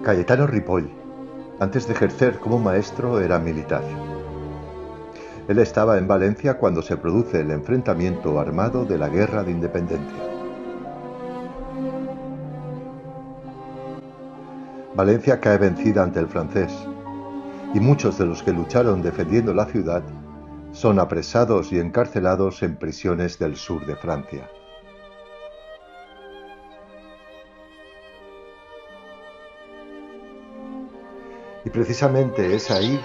Cayetano Ripoll, antes de ejercer como maestro, era militar. Él estaba en Valencia cuando se produce el enfrentamiento armado de la Guerra de Independencia. Valencia cae vencida ante el francés, y muchos de los que lucharon defendiendo la ciudad son apresados y encarcelados en prisiones del sur de Francia. Y precisamente es ahí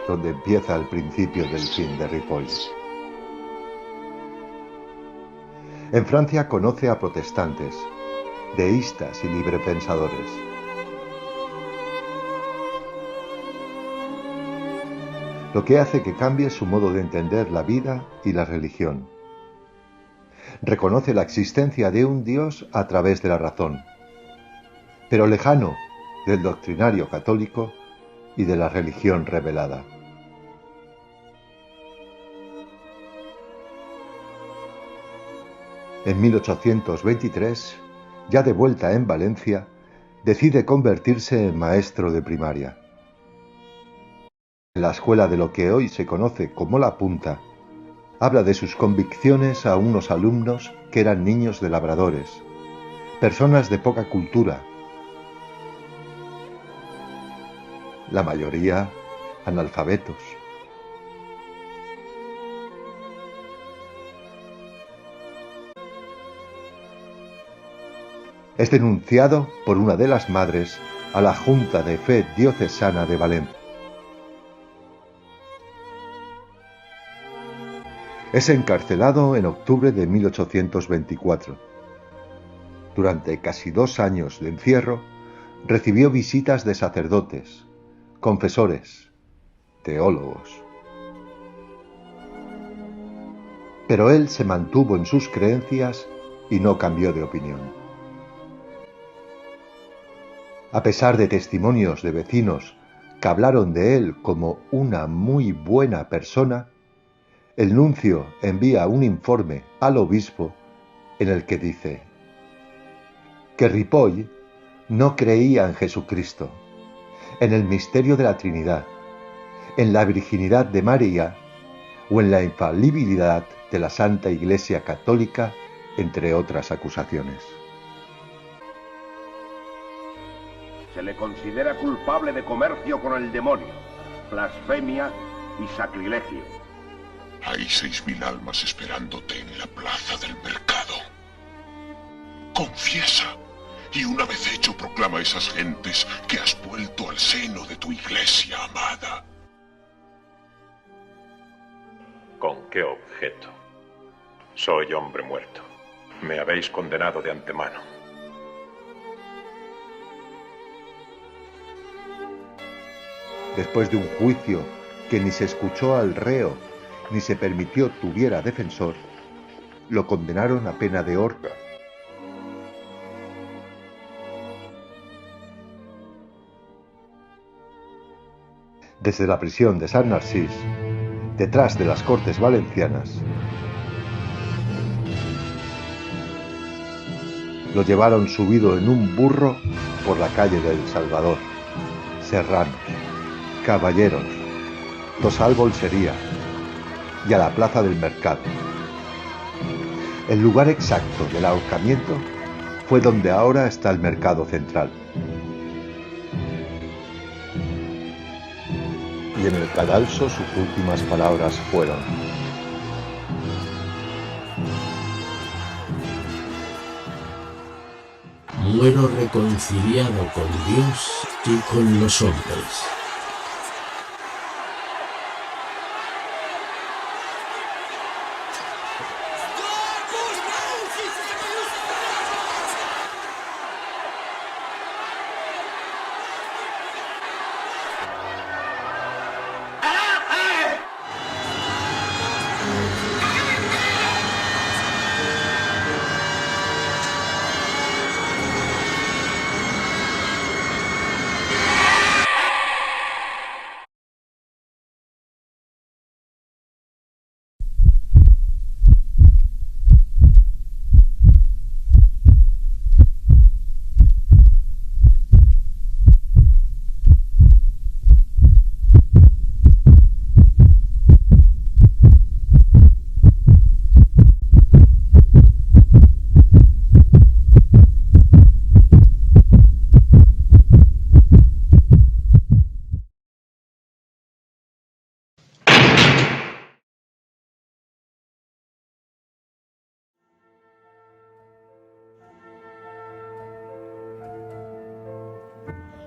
donde empieza el principio del fin de Ripoll. En Francia conoce a protestantes, deístas y librepensadores. Lo que hace que cambie su modo de entender la vida y la religión. Reconoce la existencia de un Dios a través de la razón, pero lejano del doctrinario católico y de la religión revelada. En 1823, ya de vuelta en Valencia, decide convertirse en maestro de primaria. En la escuela de lo que hoy se conoce como La Punta, habla de sus convicciones a unos alumnos que eran niños de labradores, personas de poca cultura, la mayoría analfabetos. Es denunciado por una de las madres a la Junta de Fe Diocesana de Valencia. Es encarcelado en octubre de 1824. Durante casi 2 años de encierro, recibió visitas de sacerdotes, confesores, teólogos. Pero él se mantuvo en sus creencias y no cambió de opinión. A pesar de testimonios de vecinos que hablaron de él como una muy buena persona, el nuncio envía un informe al obispo en el que dice que Ripoll no creía en Jesucristo, en el misterio de la Trinidad, en la virginidad de María o en la infalibilidad de la Santa Iglesia Católica, entre otras acusaciones. Se le considera culpable de comercio con el demonio, blasfemia y sacrilegio. Hay 6.000 almas esperándote en la plaza del mercado. Confiesa, y una vez hecho proclama a esas gentes que has vuelto al seno de tu iglesia amada. ¿Con qué objeto? Soy hombre muerto. Me habéis condenado de antemano. Después de un juicio que ni se escuchó al reo ni se permitió tuviera defensor, lo condenaron a pena de horca. Desde la prisión de Sant Narcís, detrás de las Cortes Valencianas, lo llevaron subido en un burro por la calle del Salvador. Serranos, Caballeros, Tosal Bolsería y a la plaza del mercado. El lugar exacto del ahorcamiento fue donde ahora está el mercado central. Y en el cadalso sus últimas palabras fueron: muero reconciliado con Dios y con los hombres.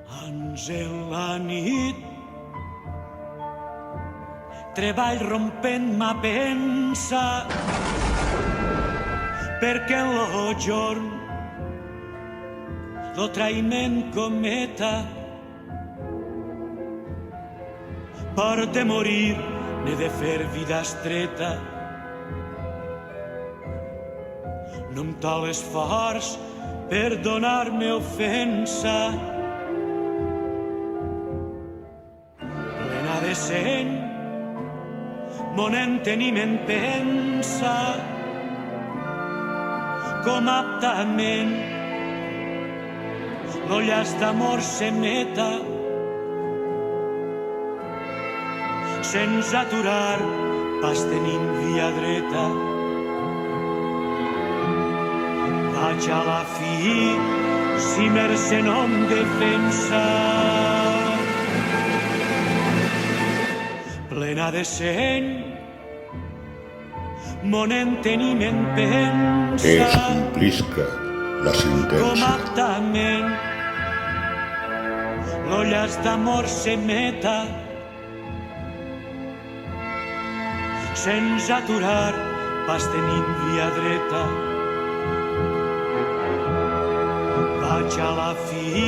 Àngel la nit, treball rompent ma pensa, perquè en lo jorn lo traïment cometa, per de morir n'he de fer vida estreta. No em tol esforç per donar-me ofensa, plena de seny mon enteniment pensa, com aptament lo llaç d'amor s'emeta, sense aturar pas tenint via dreta. Vaig a la fi, si mercè no em defensa, plena de seny mon enteniment pensa, que es complisca la com sentència. aptament lo llaç d'amor s'emeta, sense aturar pas tenint via dreta. Vaig a la fi,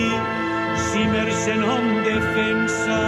si mercè no em defensa.